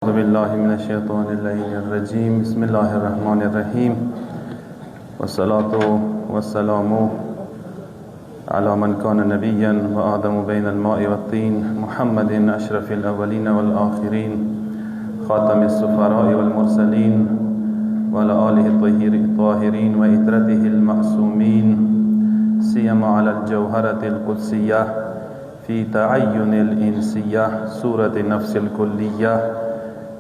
أعوذ بالله من الشيطان اللعين الرجيم. بسم الله الرحمن الرحيم، والصلاة والسلام على من كان نبيا وآدم بين الماء والطين، محمد أشرف الأولين والآخرين، خاتم السفراء والمرسلين، وعلى آله الطاهرين وإترته المعصومين، سيما على الجوهرة القدسية في تعين الإنسية، سورة نفس الكلية،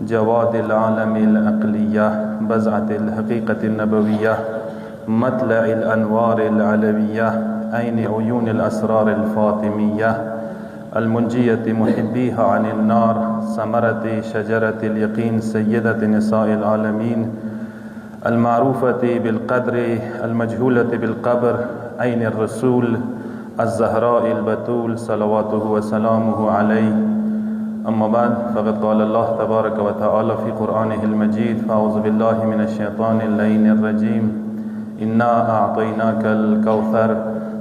جواد العالم العقلية، بزعة الحقيقة النبوية، مطلع الأنوار العلوية، عين عيون الأسرار الفاطمية، المنجية محبيها عن النار، ثمرة شجرة اليقين، سيدة نساء العالمين، المعروفة بالقدر المجهولة بالقبر، عين الرسول الزهراء البتول صلواته وسلامه عليه. أما بعد، فقد قال الله تبارك وتعالى في قرآنه المجيد: فأعوذ بالله من الشيطان اللعين الرجيم، إنا أعطيناك الكوثر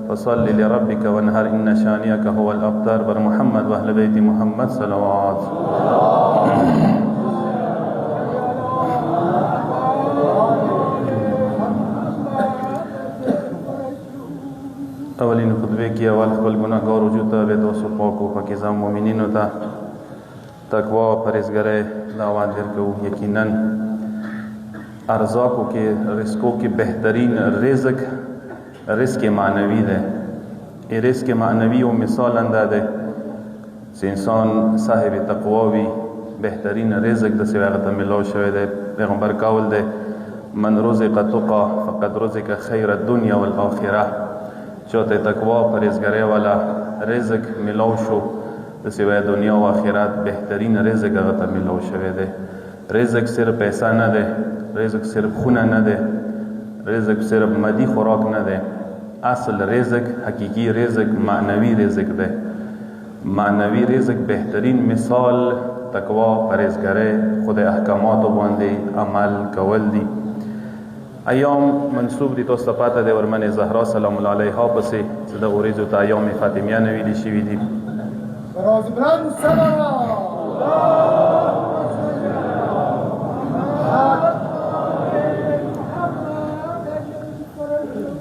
فصل لربك وانهر إن شانئك هو الأبتر. بر محمد وأهل بيت محمد صلوات. اولین خطبه کی اول خپل گناهگار وجود ته به تاسو پاک و پاکیزه مؤمنینو ته تقوا و پرهیزګرۍ دعوت درکوو. یقینا ارزاقو کې رزقو کې بهترین رزق معنوي ده. ای رزق معنوي و مثال انده ده چې انسان صاحب تقوا وي، بهترین رزق د سوی هغه ته ملاو شوی ده. پیغمبر قول ده: من رزق تقى فقد رزق خیر الدنیا والآخره. چوته تقوا پرهیزګرۍ والا رزق ملاو شو، د سوی دنیا و آخرت بهترین رزق هغه ته ملاو شوی دی. رزق صرف پیسہ نه دی، رزق صرف خونه نه دی، رزق صرف مادي خوراک نه دی. اصل رزق، حقیقی رزق معنوي رزق دی. معنوي رزق بهترین مثال تقوا پرهیزګرۍ، خود احکاماتو باندې عمل کول دی. ایام منصوب دي تاسو ته پاته دی ورمنې زهرا سلام الله علیها پسې چې د اوریځو ته ایام فاطمیه نه ویلي شوي دي.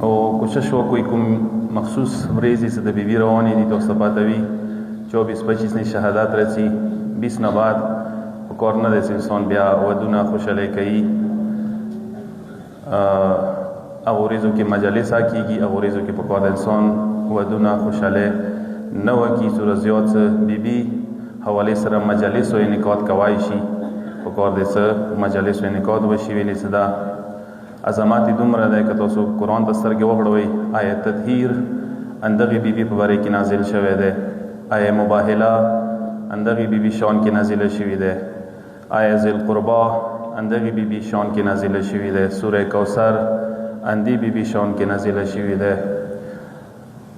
او کوشش وکړئ کوم مخصوص ورځې چې د بیبي روانې دي تاسو ته پاته وي 24-25 نه شهادت راځي، 20 نه بعد پکار نه دی چې انسان بیا ودونه خوشحالۍ کوي. هغه ورځو کې مجالس کېږي، هغه ورځو کې پکار د انسان ودونه خوشحالۍ نه وکړي. څومره زیات څه بیبي حوالې سره مجالس او انعقاد کوای شي، پکار دی څه مجالس او انعقاد وشي. ویلې څه ده عظمت دومره دی که تاسو قرآن ته سترګې وغړوئ. آیا تطهیر اندغې بیبي په باره کې نازل شوی دی؟ آیا مباهله اندغې بیبي شان کې نازله شوي دی؟ آیا ذی القربا اندغی بی بی شان کی نازل شوی ده؟ سوره کوثر اندی بی بی شان کی نازل شوی ده؟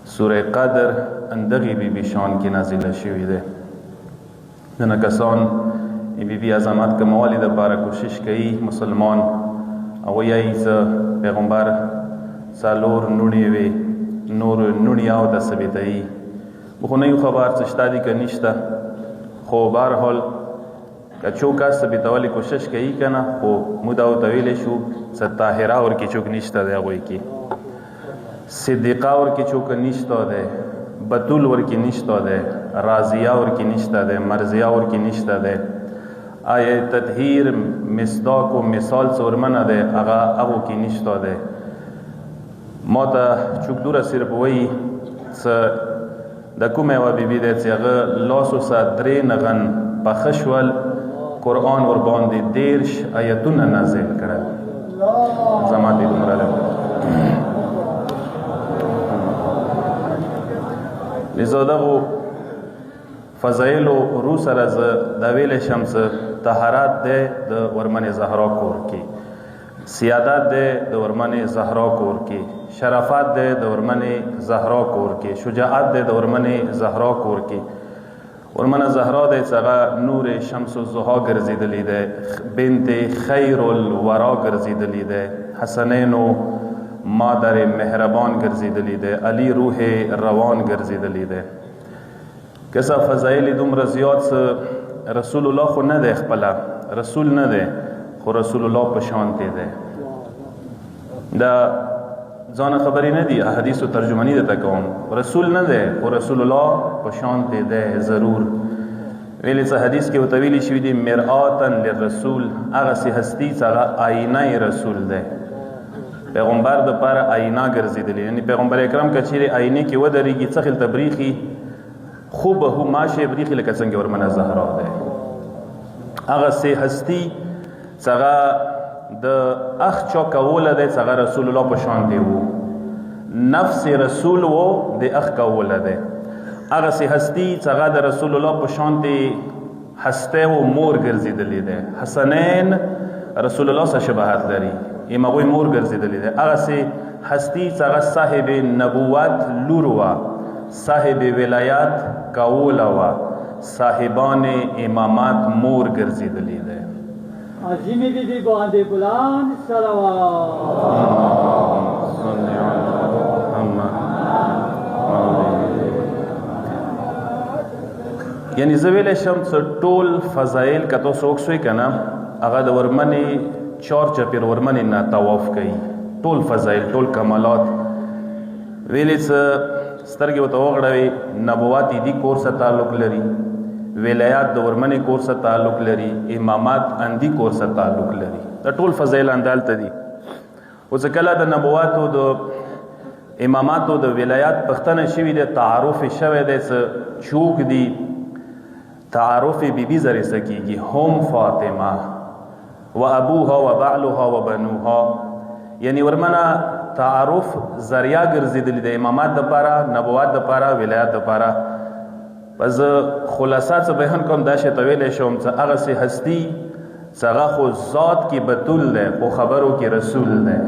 سوره قدر اندغی بی بی شان کی نازل شوی ده. دنه کسان بی بی عظمت کموالی د پاره کوشش کوي مسلمان او یای ز پیغمبر سالور نونی وی نور نونی او د ثبتای خو نه خبر څه شته دي که نشته. خو بهر حال که چوک است ثبتولی کوشش کوي کنه، خو مودا او طویل شو څه طاهره اور کې چوک نشته دی، هغوی کې صدیقه اور کې چوک نشته دی، بتول ور کې نشته دی، راضیه ور کې نشته دی، مرضیه ور کې نشته دی. آیا تطهیر مصداق و مثال څورمنه دی، هغه کې نشته دی. ما ته چوک دوره صرف وایي څه د کومه یوه بیبي دی چې هغه لاسو سره 3 نغن پخه شول، قرآن ور باندې 10 آیتونه نازل کړل. زما دې دومره لذا دغو فضایلو رو سره زه دا ویلی شم څه طهارت دی د ورمنې زهرا کور کې، سیادت دی د ورمنې زهرا کور کې، شرافت دی د ورمنې زهرا کور کې، شجاعت دی د ورمنې زهرا کور کې. ورمنه زهرا دی څنګه نور شمس الضحا ګرځېدلی دی، بنت خیر الورا ګرځېدلی دی، حسنین و مادر مهربان ګرځېدلی دی، علی روح روان ګرځېدلی دی. کسا فضایل دومره زیات رسول الله خو نه دی خپله رسول نه دی خو رسول الله په شانتې دی دا ځان خبرې نه دي احادیثو ترجمانی درته کوم رسول نه دی خو رسول الله په شانتې دی ضرور ویلې څه حدیث کې ورته ویلي شوي دي مرآتن للرسول هغسې هستي چې هغه آینه رسول دی پیغمبر دپاره آینه ګرځېدلی یعنې پیغمبر اکرم که چیرې آینې کې ودرېږي څه خلته بریښي خو به هو ماشه بریښي لکه څنګه ورمنه زهرا دی هغسې هستي چې هغه د اخ چا کوله دی چې هغه رسول الله په شان دی و نفس رسول و د اخ کوله دی هغسې هستي چې هغه د رسول الله په شان دی هستی و مور ګرځېدلی دی حسنین رسول الله سره شباهت لري یم هغوی مور ګرځېدلی دی هغسې هستي چې هغه صاحب نبوت لور وه صاحب ولایت کوله وه صاحبان امامات مور ګرځېدلی دی عظیم بیبی باندې بلند یعنی زه ویلی شم څه ټول فضایل که تاسو وکسوئ که نه هغه د ورمنې چار چپېر ورمنې نه طواف کوي ټول فضایل ټول کمالات ویلې څه سترګې ورته وغړوي نبوات دي کور سره تعلق لري ولایات د ورمنې کور سره تعلق لري امامات اندي کور سره تعلق لري دا ټول فضایل اندالته دي اوس کله د نبواتو د اماماتو د ولایات پښتنه شوي دی تعارف شوی دی څه چوک دي تعارف بیبي زری سکیږي هم فاطمه و ابوها و بعلها و بنوها یعنی ورمنه تعارف ذریعہ ګرځېدلی د امامات دپاره نبوات دپاره ولایات دپاره پس خلاصه څه بیان کوم دا شی ته ویلی شوم چې هغسې هستي چې هغه خو ذات کې بتول دی خو خبرو کې رسول دی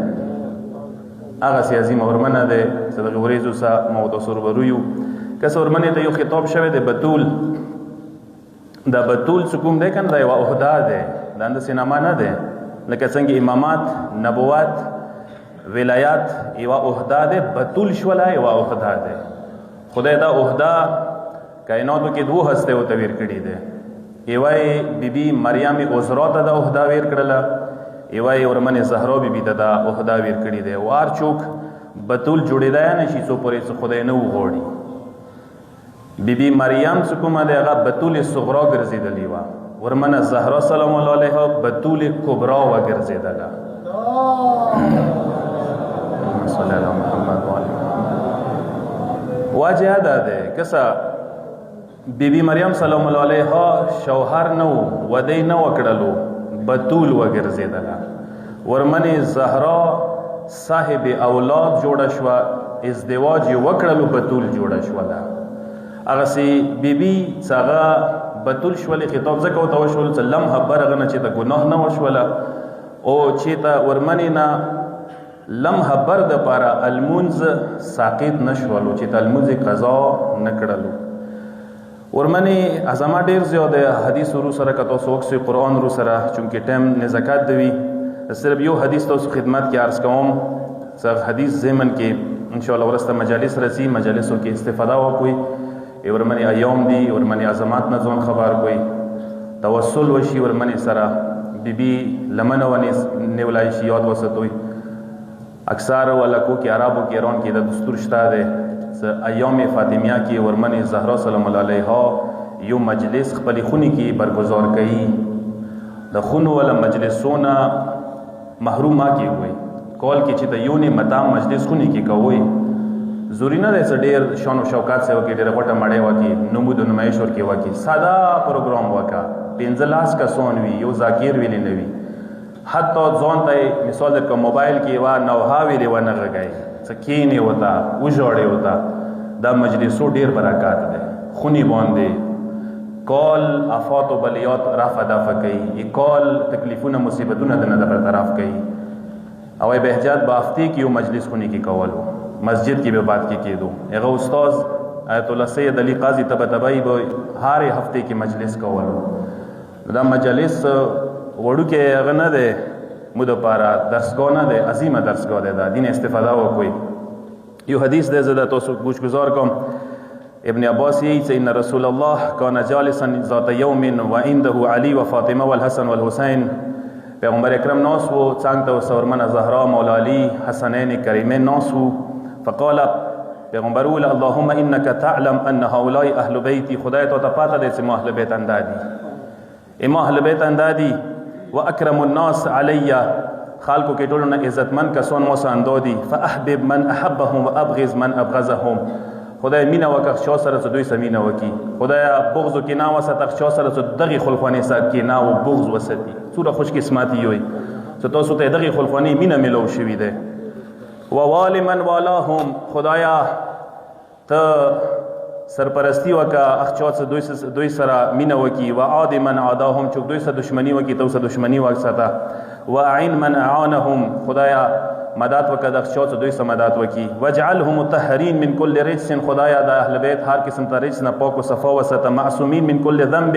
هغسې عظیمه ورمنه دی چې دغې وریځو سه ما ورته روبرو یو که څه ورمنې ته یو خطاب شوی دی بتول دا بتول چې کوم دی که نه دا یوه عهده دی دا انداسې نامه نه دی لکه څنګه امامات نبوات ولایات یوه عهده دی بتول شوله یوه عهده دی خدای دا عهده کائناتو کې دوه هسته ورته ویر کړي دی یوه یې بیبي مریم عذرا ته دا عهده ویر کړله یوه یې ورمنې زهرا بیبي ته دا عهده ویر کړي دی وار چوک بتول جوړېدای نه شي څو پورې څه خدای نه وغواړي بیبي مریم چې کومه دی هغه بتول صغرا ګرځېدلې وه ورمنه زهرا سلام الله علیها بتول کبرا وګرځېدله صلی الله محمد واجه دا دی کسه بیبي مریم سلام الله علیها شوهر نه و ودی نه وکړلو بتول وګرځېدله ورمنې زهرا صاحب اولاد جوړه شوه ازدواج یې وکړلو بتول جوړه شوله هغسې بیبي چې هغه بتول شولې خطاب ځکه ورته وشول چې لمحه بر هغه نه چې ته ګناه نه وشوله او چې ته ورمنې نه لمحه بر دپاره المونځ ساقط نه شولو چې ته المونځ قضا نه کړلو ورمنې عظمت ډېر زیات دی حدیث ورو سره که تاسو وکسئ قرآن ورو سره چونکې ټایم نزاکت دی وي صرف یو حدیث تاسو خدمت کې عرض کوم چې حدیث ضمن کې انشاءالله ورسته مجالس راځي مجالسو کې استفاده وکړئ ورمنې ایام دي ورمنې عظمت نه ځان خبر کوئ توسل وشي ورمنې سره بیبي لمنه ونیولای شي یاد وساتئ اکثر ولکو کې عربو کې ایران کې د دستور شته دی ایام فاطمیه کې ورمنې زهرا سلام الله علیها یو مجلس خپلې خونې کې برګزار کوي د خونو ولا مجلسونه محروم ما کېږئ کال کې چې د یو نه مدام مجلس خونې کې کوئ ضروري نه دی څه ډېر شان و شوکات سره وکړي ډېره غوټه مړۍ وکړي نمود و نمایش ورکې وکړي ساده پروګرام وکړه 15 کسان وي یو ذاکر ویلې نه وي حتی ځان ته مثال درکړم موبایل کې یوه نوحه ویلې ونه غږئ څه کښېنې ورته وژاړې ورته دا مجلسو ډېر برکات دی خونې باندې کال افات و بلیات رفع دفع کوي کال تکلیفونه مصیبتونه د نه برطرف کوي او بهجت بافتی کې یو مجلس خونې کې کولو مسجد کې به بات کې کېدو هغه استاد آیت الله سید علی قاضي طباطبایی به هر هفته کې مجلس کولو دا مجلس وړوکی هغه نه دی مو دپاره درسګاه نه دی عظیمه درسګاه دی دا دین استفاده وکړئ یو حدیث دی زه د تاسو گوشګزار کوم ابن عباس یی ان رسول الله کان جالسا ذات یوم وعنده علی و فاطمه والحسن والحسین پیغمبر اکرم ناس و څنګ ته سورمن زهرا مولا علی حسنین کریمین ناس و فقال پیغمبر ول اللهم انك تعلم ان هؤلاء اهل بیتی خدای ته پاته دې چې ما اهل بیت اندادي ما اهل بیت اندادي واکرم الناس علی خلقو کې ټولو نه عزتمن کسان مو ساندودي فاحبب من احبهم وابغض من ابغضهم خدای مینا وکړه شو سره دوی سمینه وکي خدای بغض کې نا وسته شو سره دغه خلقانی سات کې نا او بغض وسدي سوره خوش قسمتي وي څه تاسو ته دغه خلقانی مینا ملو شوی ده ووال من والاهم خدایا ته سرپرستی وکا اخچوت دوی سره مینا وکي وعاد من عاداهم چوک دوی سره دشمنی وکي تو سره دشمنی وکساته واعين من اعانهم خدایا مدد وکړه د اخچوت دوی سره مدد وکي واجعلهم مطهرين من كل رجس خدایا د اهل بیت هر قسم ته رجس نه پاک او صفا وسته معصومین من كل ذنب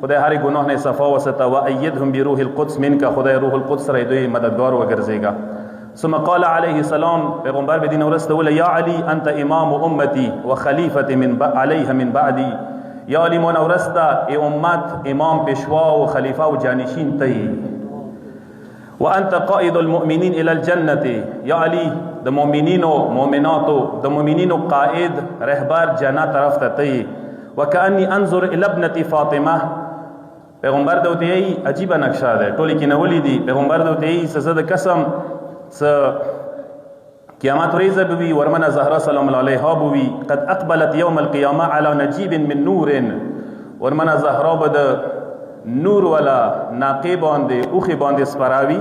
خدای هر گناه نه صفا وسته وايدهم بروح القدس منك خدای روح القدس سره دوی مددگار وګرځيګا ثم قال عليه السلام پیغمبر بدین ورسته ول یا علی انت امام امتی وخلیفه من عليها من بعدي یا علی مون ورسته امت امام پیشوا و خلیفہ و جانشین تی وانت قائد المؤمنین الى الجنه یا علی د مؤمنین و مؤمنات د مؤمنین قائد رهبر جنت طرف ته تی وکانی انظر الى ابنه فاطمه پیغمبر دوی عجیب نقشه ده ټولی کې نولی دی پیغمبر دوی سزد قسم قیامت ریزه بوی ورمنه زهرا سلام الله علیها بوی قد اقبلت یوم القیامه على نجیب من نور ورمنه زهرا بد نور ولا ناقه باندې اوخه باندې سپراوی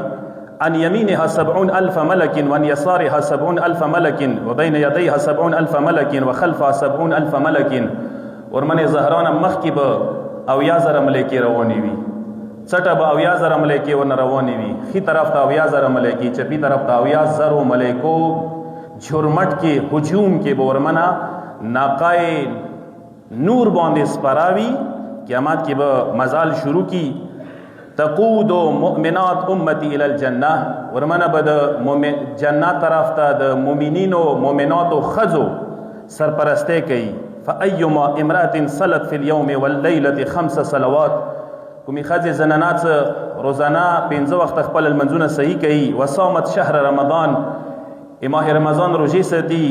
ان یمینها 70000 ملک وان یسارها 70000 ملک وبین یدیها 70000 ملک وخلفها 70000 ملک ورمنه زهرا مخکی به او یا زره ملکی رواني وی سټه به اویا زره ملائکه ورن رواني وي خي طرف ته اویا زره ملائکه چپی طرف ته اویا زره ملائکو جھرمټ کې هجوم کې بورمنا ناقای نور باندې سپراوي قیامت کې به مزال شروع کی تقود مؤمنات امتی الى الجنه ورمنا بد جنت طرف ته د مؤمنین او مؤمنات او خزو سرپرسته کوي فايما امراه صلت في اليوم والليله 5 صلوات کومي خځه زنانات روزانه 15 وخت خپل المنځونه صحیح کوي وصامت شهر رمضان ماه رمضان روزي سدي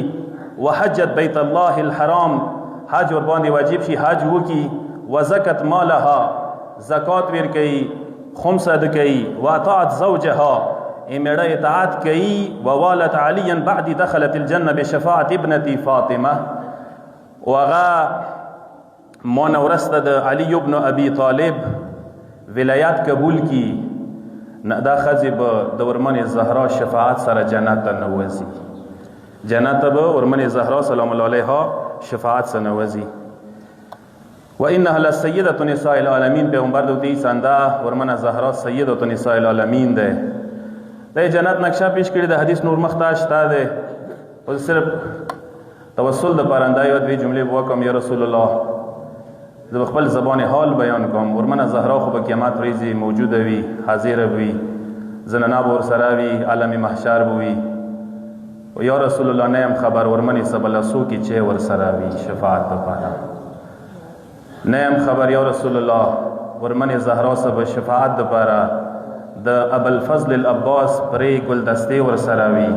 وحجت بيت الله الحرام حج ور باندې واجب شي حج وکي وزکت مالها زکات ور کوي خمسه د کوي واطاعت زوجها امړه اطاعت کوي ووالت عليا بعد دخلت الجنه بشفاعه ابنتي فاطمه وغا مون ورسته د علي ابن ابي طالب ولایت قبول کی دا خزب د ورمن زهرا شفاعت سره جنت ته نوځي جنت به ورمن زهرا سلام الله علیها شفاعت سره نوځي وانها لسیده نساء العالمین پیغمبر دوی ساندا ورمن زهرا سیده نساء العالمین ده د جنت نقشه پیش کړی د حدیث نور مختاش تا ده او صرف توسل د پرندایو د جملې وکم یا رسول الله زه خپل زبان حال بیان کوم ورمنه زهرا خو په قیامت ورځې موجوده وي حاضر وي زنانا ور سره وي عالم محشر وي او یا رسول الله نه هم خبر ورمنه سبل سو کی چې ور سره وي شفاعت لپاره نه هم خبر یا رسول الله ورمنه زهرا سب شفاعت لپاره د ابو الفضل العباس پرې ګلدسته ور سره وي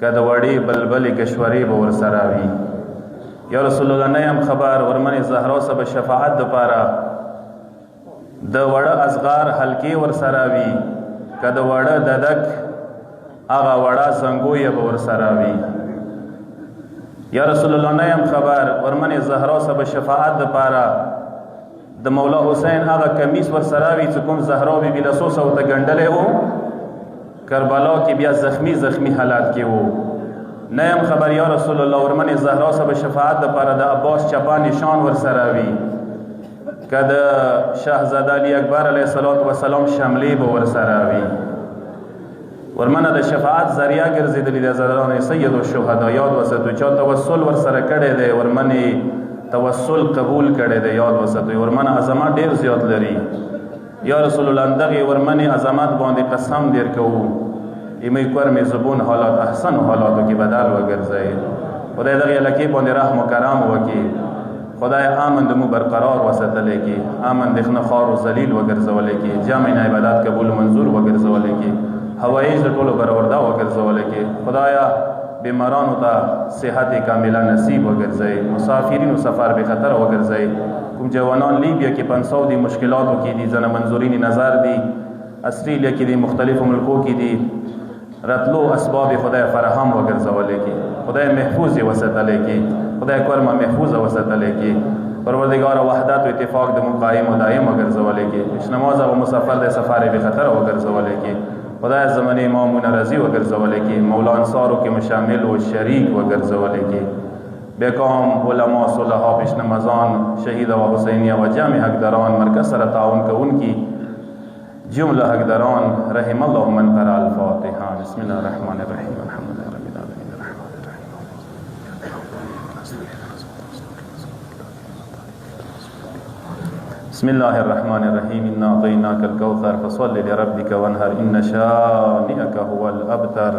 کده وړي بلبل کشوري به ور سره وي یا رسول الله نه هم خبر ورمنه زهرا سب شفاعت د پاره د وړه اصغر حلقې ور سره وي کده وړه ددک هغه وړه څنګه یې ور سره وي یا رسول الله نه هم خبر ورمنه زهرا سب شفاعت د پاره د مولا حسین هغه کمیس ور سره وي چې کوم زهرا بي بلا سوس او ته ګندلې وو کربلا کې بیا زخمی حالات کې وو نه هم خبر یا رسول الله ورمن زهرا سب شفاعت د پر د عباس چپا نشان ور سره وي کده شاهزاده علی اکبر علیه الصلاۃ والسلام شملې به ور سره وي ورمن د شفاعت ذریعہ ګرځیدلی د زړه سید الشهدا یاد وساتو چې توسل ور سره کړي دی ورمن توسل قبول کړي دی یاد وساتو ورمن عظمت ډیر زیات لري یا رسول الله دغه ورمن عظمت باندې قسم دیر کوو ایمه کور می زبون حالات احسن حالاتو کې بدل وګرځي خدای دغه علاقې باندې رحم و کرم وکړي. خدای امن د مو برقرار وساتلی کې، امن د خنه خار و ذلیل وګرځولی کې، جامع عبادت قبول منظور وګرځولی کې، هوایج د ټولو برورده وګرځولی کې. خدایا بیمارانو ته صحت کامله نصیب وګرځئ، مسافرینو سفر به خطر وګرځئ. کوم جوانان لیبیا کې 500 دی مشکلاتو کې دي، ځنه منظورین نظر دي، استرالیا کې دي، مختلفو ملکو کې دي، راتلو اسباب خدای فراهم وګرځولی کې، خدای محفوظ یې وساتلی کې، خدای کورمه محفوظ وساتلی کې. پروردگار وحدت و اتفاق د مو قایم و دائم وګرځولی کې. نماز او مسافر د سفر به خطر وګرځولی کې. خدای زمن امامون رضی وګرځولی کې، مولا انصارو کې مشامل و شریک وګرځولی کې. بیکام علما صلحا پیشنمازان شهید و حسینیه و جمع حقداران مرکز سره تعاون کوونکي جمله حقداران رحم الله من قرأ الفاتحه. بسم الله الرحمن الرحیم الحمد لله رب العالمین الرحمن الرحیم. بسم الله الرحمن الرحیم انا اعطیناک الکوثر فصل لربک وانحر ان شانئک هو الابتر.